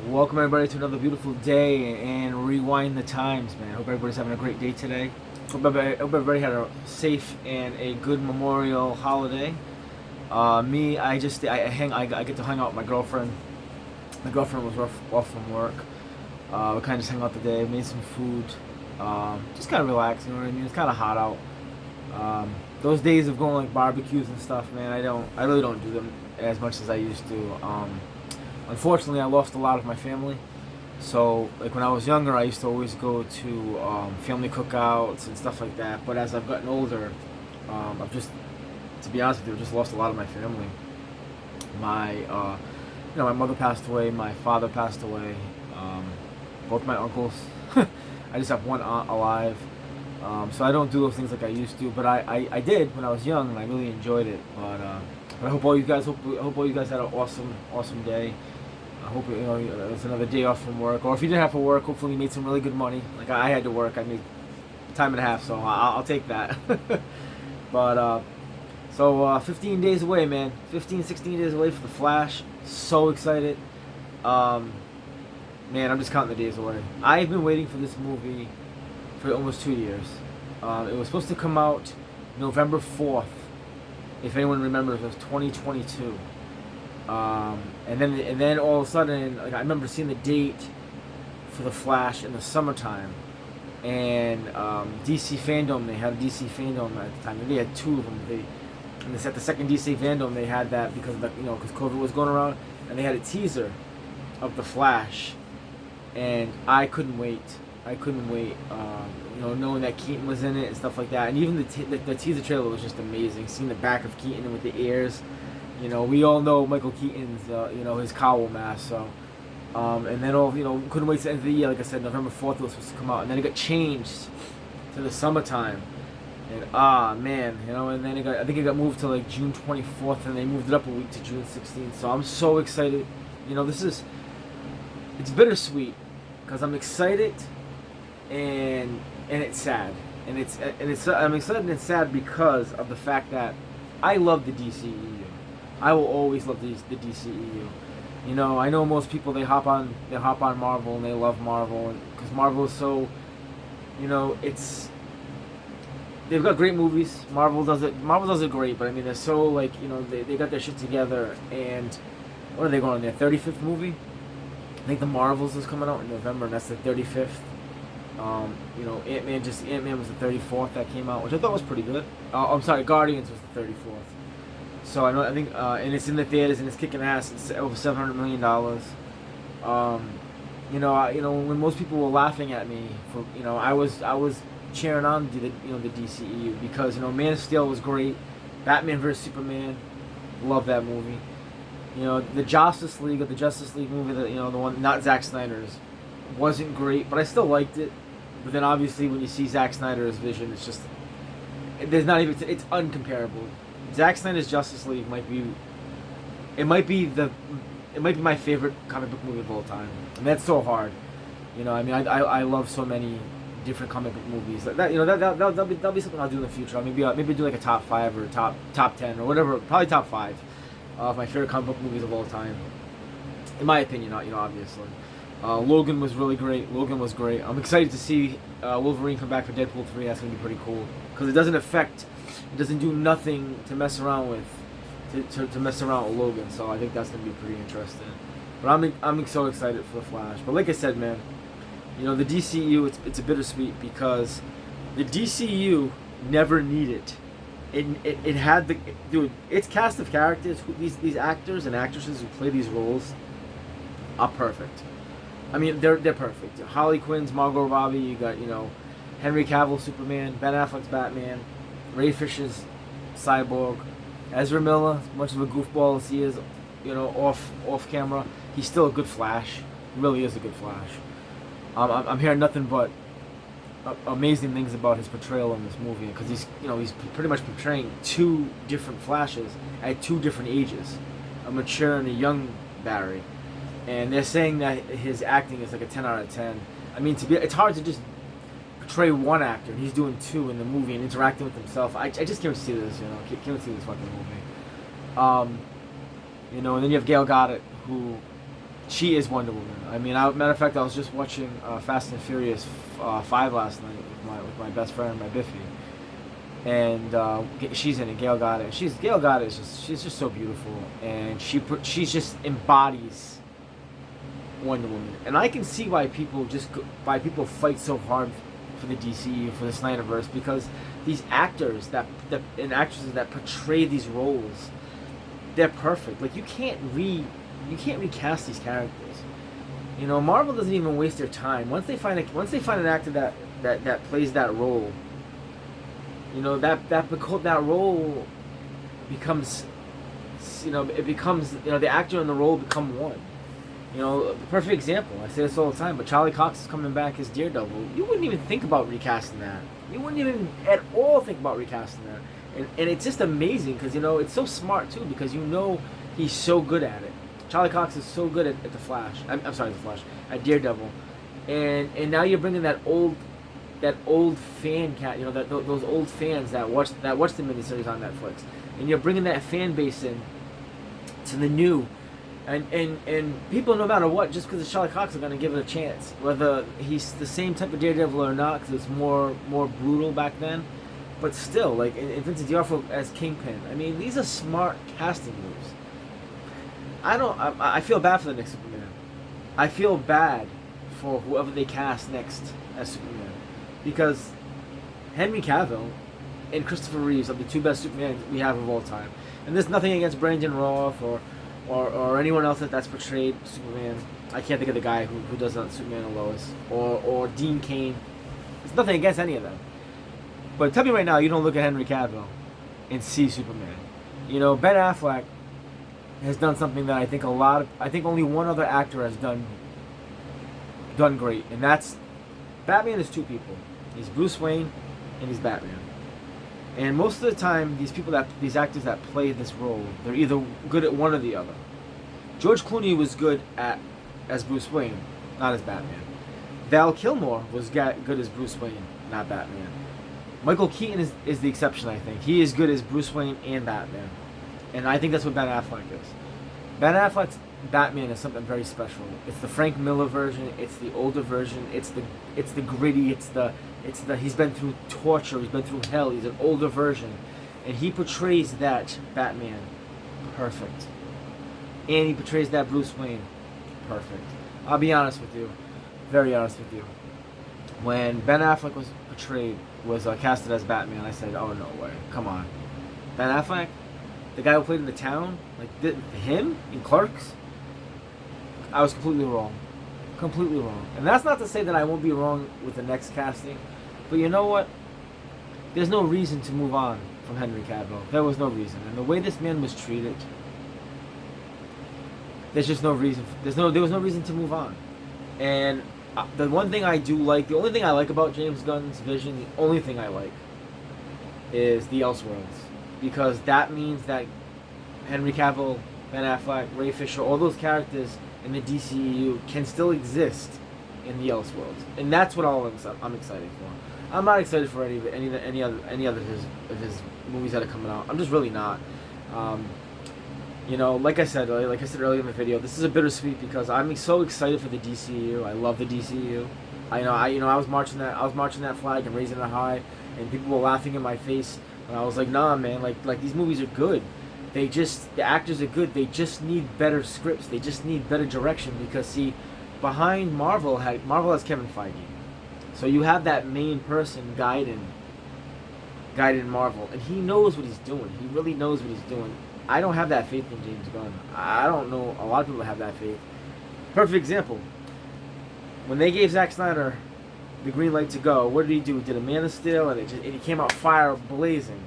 Welcome everybody to another beautiful day and rewind the times, man. Hope everybody's having a great day today. Hope everybody had a safe and a good Memorial holiday. Me, I get to hang out with my girlfriend. My girlfriend was off from work. We kind of just hung out today, made some food, just kind of relax. You know what I mean? It's kind of hot out. Those days of going like barbecues and stuff, man. I really don't do them as much as I used to. Unfortunately, I lost a lot of my family. So, like when I was younger, I used to always go to family cookouts and stuff like that. But as I've gotten older, I've just, to be honest with you, I've just lost a lot of my family. My mother passed away. My father passed away. Both my uncles. I just have one aunt alive. So I don't do those things like I used to. But I did when I was young, and I really enjoyed it. But I hope all you guys had an awesome day. I hope it's another day off from work, or if you didn't have to work, hopefully you made some really good money. Like I had to work, I made time and a half, so I'll take that. But 15 days away, man. 15, 16 days away for the Flash. So excited. Man, I'm just counting the days away. I've been waiting for this movie for almost 2 years. It was supposed to come out November 4th. If anyone remembers, it was 2022. And then all of a sudden, like I remember seeing the date for the Flash in the summertime, and DC Fandom, they had a DC Fandom at the time. They had two of them. And at the second DC Fandom, they had that because of because COVID was going around, and they had a teaser of the Flash, and I couldn't wait. Knowing that Keaton was in it and stuff like that, and even the teaser trailer was just amazing. Seeing the back of Keaton with the ears. We all know Michael Keaton's, his cowl mask. So, and then couldn't wait to the end of the year. Like I said, November 4th was supposed to come out, and then it got changed to the summertime. And man, and then I think it got moved to like June 24th, and they moved it up a week to June 16th. So I'm so excited. It's bittersweet because I'm excited, and it's sad, I'm excited and it's sad because of the fact that I love the DCEU. I will always love the DCEU. I know most people they hop on Marvel and they love Marvel, and because Marvel is so, they've got great movies. Marvel does it great, but I mean they're so they got their shit together. And what are they going on their 35th movie? I think the Marvels is coming out in November, and that's the 35th. Ant-Man was the 34th that came out, which I thought was pretty good. I'm sorry, Guardians was the 34th. So I think, and it's in the theaters and it's kicking ass. It's over $700 million. When most people were laughing at me for, I was cheering on the DCEU because Man of Steel was great. Batman vs Superman, love that movie. The Justice League movie, the one not Zack Snyder's, wasn't great, but I still liked it. But then obviously when you see Zack Snyder's vision, it's just it's uncomparable. Zack Snyder's Justice League might be my favorite comic book movie of all time, and that's so hard. I love so many different comic book movies. That'll be something I'll do in the future. Maybe do like a top 5 or top 10 or whatever. Probably top 5 of my favorite comic book movies of all time, in my opinion. Obviously. Logan was really great. Logan was great. I'm excited to see Wolverine come back for Deadpool 3. That's gonna be pretty cool because it doesn't do nothing to mess around with, to mess around with Logan. So I think that's gonna be pretty interesting. But I'm so excited for the Flash. But like I said, man, the DCU it's a bittersweet because the DCU never needed. It had its cast of characters. These actors and actresses who play these roles are perfect. They're perfect. Harley Quinn's Margot Robbie. You got Henry Cavill Superman, Ben Affleck's Batman, Ray Fisher's Cyborg, Ezra Miller. As much of a goofball as he is, off camera, he's still a good Flash. He really is a good Flash. I'm hearing nothing but amazing things about his portrayal in this movie because he's pretty much portraying two different Flashes at two different ages, a mature and a young Barry. And they're saying that his acting is like a 10 out of 10. It's hard to just portray one actor, and he's doing two in the movie and interacting with himself. I just can't see this, can't see this fucking movie. And then you have Gail Goddard, who She is Wonder Woman. I mean, matter of fact, I was just watching Fast and Furious 5 last night with my best friend, my Biffy, and she's in it. Gail Gadot. Gail Gadot she's just so beautiful, and she just embodies Wonder Woman. And I can see why people fight so hard for the DCU, for the Snyderverse, because these actors and actresses that portray these roles, they're perfect. Like you can't recast these characters. You know, Marvel doesn't even waste their time. Once they find an actor that plays that role, you know, that role becomes, the actor and the role become one. You know, the perfect example, I say this all the time, but Charlie Cox is coming back as Daredevil. You wouldn't even think about recasting that. You wouldn't even at all think about recasting that. And it's just amazing because, you know, it's so smart too, because you know he's so good at it. Charlie Cox is so good at the Flash. I'm sorry, the Flash, at Daredevil. And now you're bringing that old fan cat, you know, those old fans that watch the miniseries on Netflix. And you're bringing that fan base in to the new. And people, no matter what, just because it's Charlie Cox, are going to give it a chance. Whether he's the same type of Daredevil or not, because it's more brutal back then. But still, like, and Vincent D'Onofrio as Kingpin. I mean, these are smart casting moves. I feel bad for the next Superman. I feel bad for whoever they cast next as Superman. Because Henry Cavill and Christopher Reeves are the two best Supermans we have of all time. And there's nothing against Brandon Routh or anyone else that's portrayed Superman. I can't think of the guy who does Superman and Lois. Or Dean Cain. There's nothing against any of them. But tell me right now, you don't look at Henry Cavill and see Superman. You know, Ben Affleck has done something that I think only one other actor has done great, and that's Batman is two people. He's Bruce Wayne and he's Batman. And most of the time, these actors that play this role, they're either good at one or the other. George Clooney was good as Bruce Wayne, not as Batman. Val Kilmer was good as Bruce Wayne, not Batman. Michael Keaton is the exception, I think. He is good as Bruce Wayne and Batman. And I think that's what Ben Affleck is. Ben Affleck's Batman is something very special. It's the Frank Miller version. It's the older version. It's the gritty. It's the he's been through torture. He's been through hell. He's an older version, and he portrays that Batman perfect. And he portrays that Bruce Wayne perfect. I'll be honest with you, very honest with you. When Ben Affleck was casted as Batman, I said, "Oh no way! Come on, Ben Affleck." The guy who played in The Town, like him in Clerks, I was completely wrong. Completely wrong. And that's not to say that I won't be wrong with the next casting, but you know what? There's no reason to move on from Henry Cavill. There was no reason. And the way this man was treated, there's just no reason. There was no reason to move on. And the one thing I do like, the only thing I like about James Gunn's vision, the only thing I like, is the Elseworlds. Because that means that Henry Cavill, Ben Affleck, Ray Fisher, all those characters in the DCEU can still exist in the Elseworlds, and that's what I'm excited for. I'm not excited for any other of his movies that are coming out. I'm just really not. You know, like I said earlier in the video, this is a bittersweet because I'm so excited for the DCEU. I love the DCEU. I was marching that flag and raising it high, and people were laughing in my face. And I was like, nah, man, like these movies are good. The actors are good. They just need better scripts. They just need better direction because, see, behind Marvel has Kevin Feige. So you have that main person guiding Marvel, and he knows what he's doing. He really knows what he's doing. I don't have that faith in James Gunn. I don't know a lot of people have that faith. Perfect example. When they gave Zack Snyder the green light to go, what did he do? He did a Man of Steel, and he came out fire blazing.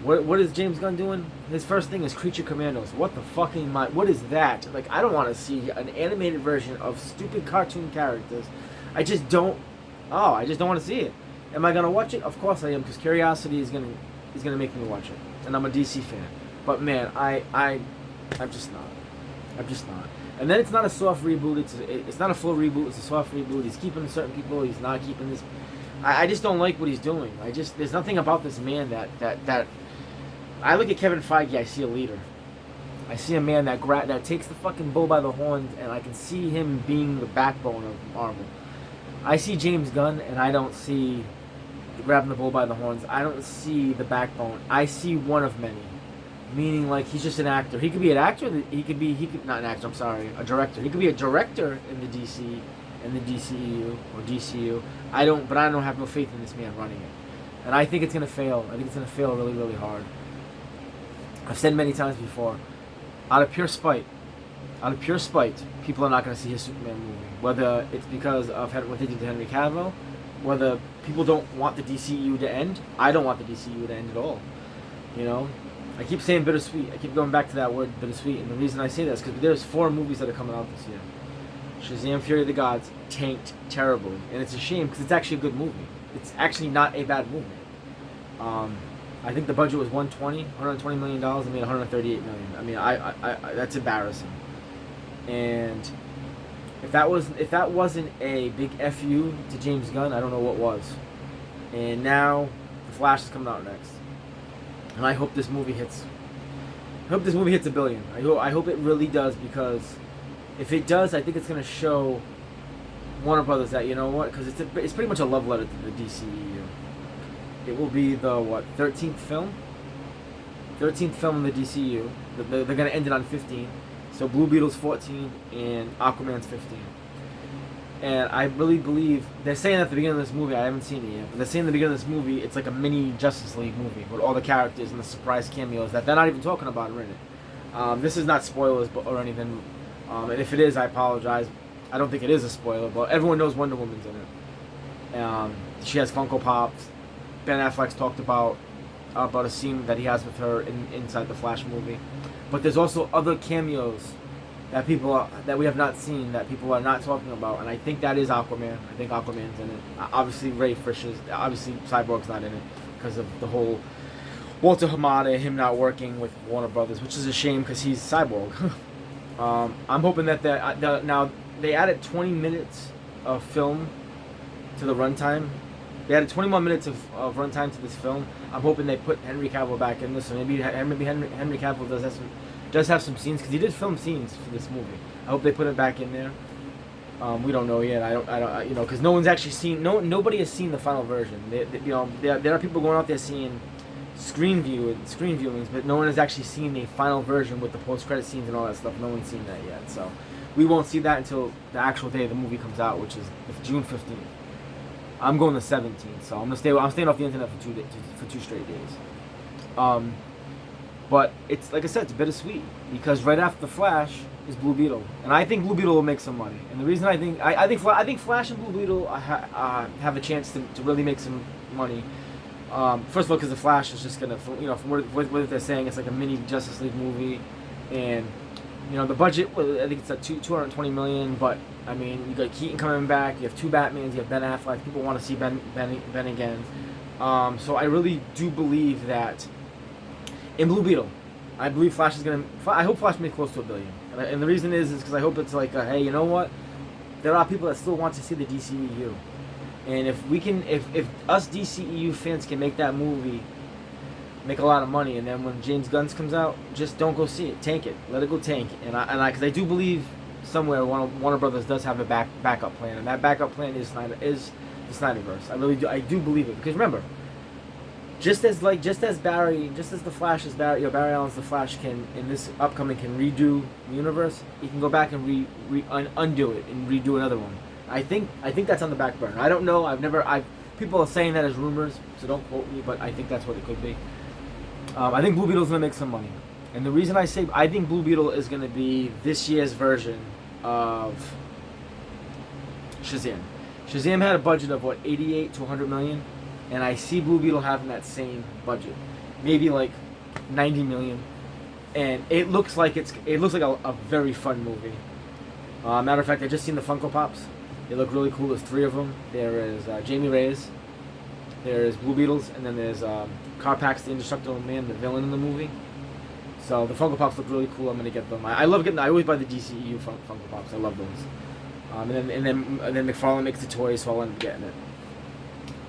What is James Gunn doing? His first thing is Creature Commandos. What the fucking what is that? Like, I don't want to see an animated version of stupid cartoon characters. I just don't want to see it. Am I gonna watch it? Of course I am, because curiosity is gonna make me watch it, and I'm a DC fan. But man, I'm just not. I'm just not. And then it's not a soft reboot. It's not a full reboot. It's a soft reboot. He's keeping certain people. He's not keeping this. I just don't like what he's doing. There's nothing about this man that I look at Kevin Feige. I see a leader. I see a man that takes the fucking bull by the horns, and I can see him being the backbone of Marvel. I see James Gunn, and I don't see grabbing the bull by the horns. I don't see the backbone. I see one of many, meaning like he's just an actor. He could be an actor. He could not an actor. I'm sorry, a director. He could be a director in the DC, in the DCEU or DCU. But I don't have no faith in this man running it, and I think it's gonna fail. I think it's gonna fail really, really hard. I've said many times before, out of pure spite, people are not going to see his Superman movie. Whether it's because of what they did to Henry Cavill, whether people don't want the DCU to end. I don't want the DCU to end at all. You know, I keep saying bittersweet. I keep going back to that word bittersweet, and the reason I say that is because there's 4 movies that are coming out this year. Shazam! Fury of the Gods tanked terribly, and it's a shame because it's actually a good movie. It's actually not a bad movie. I think the budget was $120 million. I made $138 million. I mean, I that's embarrassing. And if that wasn't a big FU to James Gunn, I don't know what was. And now The Flash is coming out next, and I hope this movie hits. I hope this movie hits $1 billion. I hope it really does, because if it does, I think it's gonna show Warner Brothers that, you know what, because it's pretty much a love letter to the DCEU. It will be the 13th film? 13th film in the DCU. They're going to end it on 15. So Blue Beetle's 14 and Aquaman's 15. And I really believe, they're saying at the beginning of this movie, I haven't seen it yet, but they're saying at the beginning of this movie, it's like a mini Justice League movie with all the characters and the surprise cameos that they're not even talking about are in it. This is not spoilers or anything. And if it is, I apologize. I don't think it is a spoiler, but everyone knows Wonder Woman's in it. She has Funko Pops. Ben Affleck's talked about a scene that he has with her inside the Flash movie, but there's also other cameos that we have not seen, that people are not talking about, and I think that is Aquaman. I think Aquaman's in it. Obviously, Ray Fisher's. Obviously, Cyborg's not in it because of the whole Walter Hamada, him not working with Warner Brothers, which is a shame because he's Cyborg. I'm hoping that now they added 20 minutes of film to the runtime. They added 20 more minutes of runtime to this film. I'm hoping they put Henry Cavill back in this, so maybe Henry Cavill does have some scenes, because he did film scenes for this movie. I hope they put it back in there. We don't know yet. I don't, because no one's actually seen. Nobody has seen the final version. There are people going out there seeing screen viewings, but no one has actually seen the final version with the post-credit scenes and all that stuff. No one's seen that yet, so we won't see that until the actual day the movie comes out, which is June 15th. I'm going the 17th, so I'm staying off the internet for 2 straight days. But it's, like I said, it's bittersweet, because right after the Flash is Blue Beetle, and I think Blue Beetle will make some money. And the reason I think Flash and Blue Beetle have a chance to really make some money. First of all, because the Flash is just gonna, from what they're saying, it's like a mini Justice League movie, and the budget, I think it's at $220 million, but I mean, you got Keaton coming back, you have 2 Batmans, you have Ben Affleck, people want to see Ben again. So I really do believe that in Blue Beetle, I believe Flash is going to, I hope Flash makes close to $1 billion. And the reason is because I hope it's like, hey, you know what? There are people that still want to see the DCEU. And if us DCEU fans can make that movie, make a lot of money, and then when James Gunn comes out, just don't go see it. Tank it. Let it go tank. Because I do believe somewhere Warner Brothers does have a backup plan, and that backup plan is the Snyderverse. I really do. I do believe it, because remember, just as the Flash is Barry Allen's The Flash can in this upcoming can redo the universe, he can go back and undo it and redo another one. I think that's on the back burner. I don't know. People are saying that as rumors, so don't quote me, but I think that's what it could be. I think Blue Beetle's gonna make some money, and the reason I say I think Blue Beetle is gonna be this year's version of Shazam. Shazam had a budget of 88 to 100 million, and I see Blue Beetle having that same budget, maybe like 90 million, and it looks like a very fun movie. Matter of fact, I just seen the Funko Pops. They look really cool. There's 3 of them. There is Jamie Reyes, there's Blue Beetles, and then there's Carpax, the Indestructible Man, the villain in the movie. So the Funko Pops look really cool. I'm gonna get them. I love getting. I always buy the DCEU Funko Pops. I love those. And then McFarlane makes the toys, so I'll end up getting it.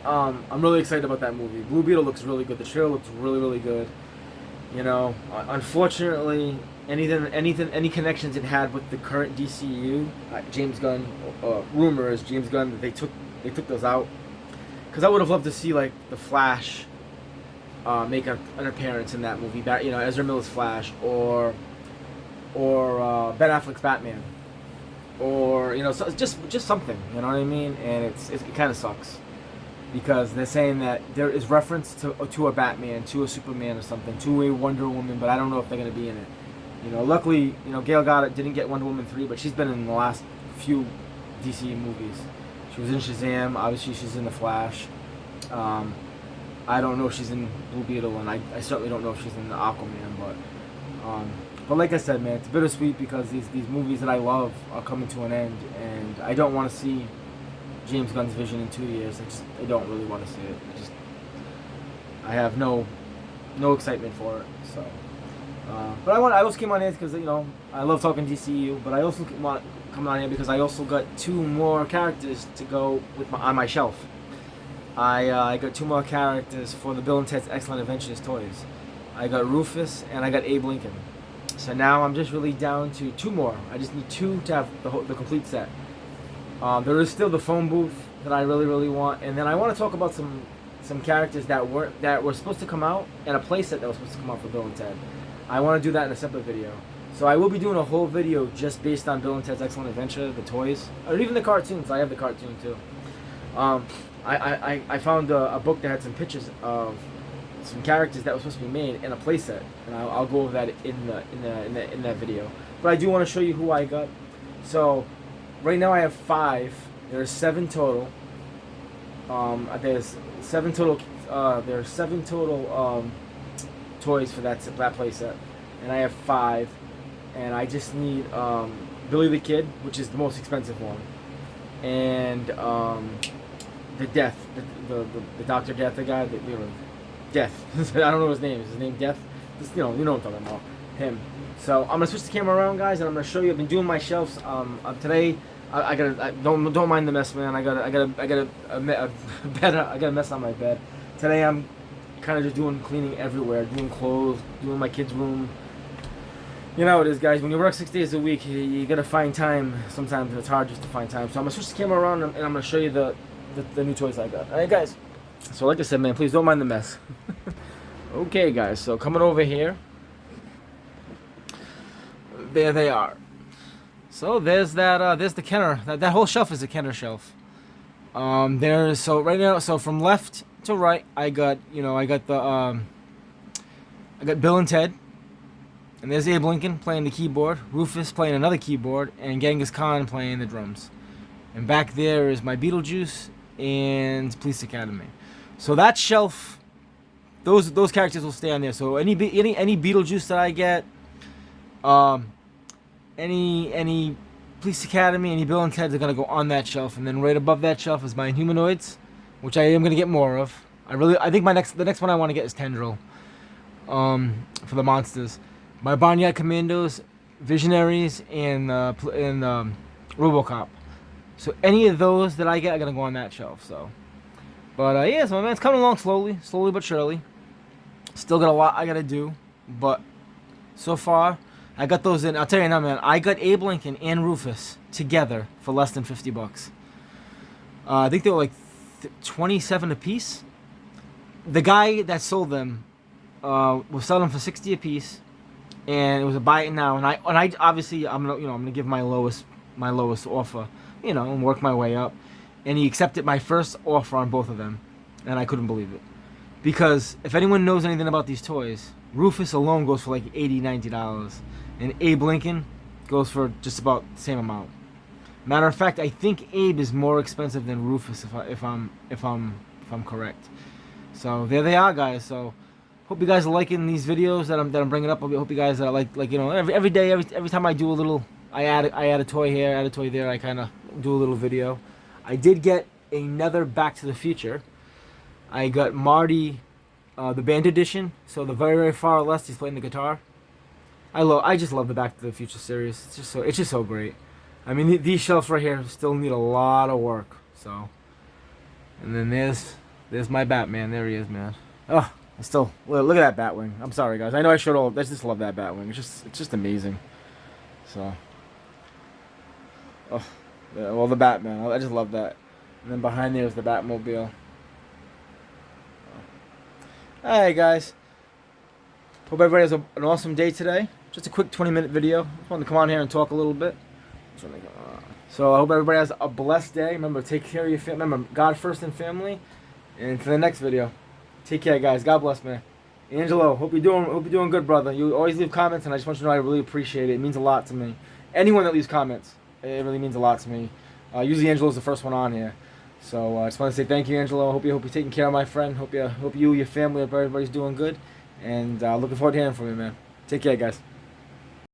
I'm really excited about that movie. Blue Beetle looks really good. The trailer looks really, really good. Unfortunately, any connections it had with the current DCU. James Gunn, rumors James Gunn that they took those out, because I would have loved to see like the Flash make an appearance in that movie. You know, Ezra Miller's Flash, or Ben Affleck's Batman, or you know, so just something. You know what I mean? And it kind of sucks, because they're saying that there is reference to a Batman, to a Superman or something, to a Wonder Woman, but I don't know if they're gonna be in it. You know, luckily, you know, Gail didn't get Wonder Woman 3, but she's been in the last few DC movies. She was in Shazam. Obviously, she's in The Flash. I don't know if she's in Blue Beetle, and I certainly don't know if she's in the Aquaman. But like I said, man, it's bittersweet, because these movies that I love are coming to an end, and I don't want to see James Gunn's vision in 2 years. I don't really want to see it. I have no excitement for it. So. But I also came on here because, you know, I love talking DCU, but I also want to come on here because I also got 2 more characters to go with on my shelf. I got 2 more characters for the Bill and Ted's Excellent Adventures toys. I got Rufus and I got Abe Lincoln. So now I'm just really down to 2 more. I just need 2 to have the complete set. There is still the phone booth that I really want, and then I want to talk about some characters that were supposed to come out, and a playset that was supposed to come out for Bill and Ted. I want to do that in a separate video. So I will be doing a whole video just based on Bill and Ted's Excellent Adventure, the toys, or even the cartoons. I have the cartoon too. I found a book that had some pictures of some characters that were supposed to be made in a playset, and I'll go over that in that video. But I do want to show you who I got. So right now I have 5. There's 7 total. There's 7 total. There's 7 total. Toys for that playset, and I have 5, and I just need Billy the Kid, which is the most expensive one, and the Death, the Dr. Death, the guy that, you know, Death. I don't know his name. Is his name Death? Just, you know what I'm talking about, him. So I'm gonna switch the camera around, guys, and I'm gonna show you. I've been doing my shelves. Today I don't mind the mess, man. I got a mess on my bed. Today I'm kind of just doing cleaning everywhere, doing clothes, doing my kids' room. You know how it is, guys. When you work 6 days a week, you gotta find time. Sometimes it's hard just to find time. So I'm gonna switch the camera around, and I'm gonna show you the new toys I got. All right, guys. So like I said, man, please don't mind the mess. Okay, guys. So coming over here, there they are. So there's the Kenner. That whole shelf is a Kenner shelf. So right now, so from left to right, I got Bill and Ted, and there's Abe Lincoln playing the keyboard, Rufus playing another keyboard, and Genghis Khan playing the drums. And back there is my Beetlejuice and Police Academy. So that shelf, those characters will stay on there. So any Beetlejuice that I get, any Police Academy, any Bill and Ted are gonna go on that shelf, and then right above that shelf is my Inhumanoids, which I am gonna get more of. I think the next one I want to get is Tendril, for the monsters. My Barnyard Commandos, Visionaries, and RoboCop. So any of those that I get are gonna go on that shelf. So, but yeah, so man, it's coming along slowly but surely. Still got a lot I gotta do, but so far I got those in. I'll tell you now, man. I got Abe Lincoln and Rufus together for less than $50. I think they were like 27 a piece. The guy that sold them was selling them for 60 a piece, and it was a buy it now. And I obviously I'm gonna give my lowest offer, and work my way up. And he accepted my first offer on both of them, and I couldn't believe it, because if anyone knows anything about these toys, Rufus alone goes for like $80, $90, and Abe Lincoln goes for just about the same amount. Matter of fact, I think Abe is more expensive than Rufus, if I'm correct. So there they are, guys. So hope you guys are liking these videos that I'm bringing up. I hope you guys are like every day, every time I do a little, I add a toy here, add a toy there. I kind of do a little video. I did get another Back to the Future. I got Marty, the band edition. So the very far left, he's playing the guitar. I just love the Back to the Future series. It's just so great. I mean, these shelves right here still need a lot of work. So, and then there's my Batman. There he is, man. Oh, Still, look at that Batwing. I'm sorry, guys. I know I showed all. I just love that Batwing. It's just amazing. So, oh, yeah, well, the Batman. I just love that. And then behind there is the Batmobile. Alright, guys. Hope everybody has an awesome day today. Just a quick 20-minute video. Just wanted to come on here and talk a little bit. So I hope everybody has a blessed day. Remember, take care of your family. Remember, God first and family. And for the next video, take care, guys. God bless, man. Angelo, hope you're doing good, brother. You always leave comments, and I just want you to know I really appreciate it. It means a lot to me. Anyone that leaves comments, it really means a lot to me. Usually Angelo's the first one on here. So I just want to say thank you, Angelo. Hope you're taking care of my friend. Hope you, your family, everybody's doing good. And looking forward to hearing from you, man. Take care, guys.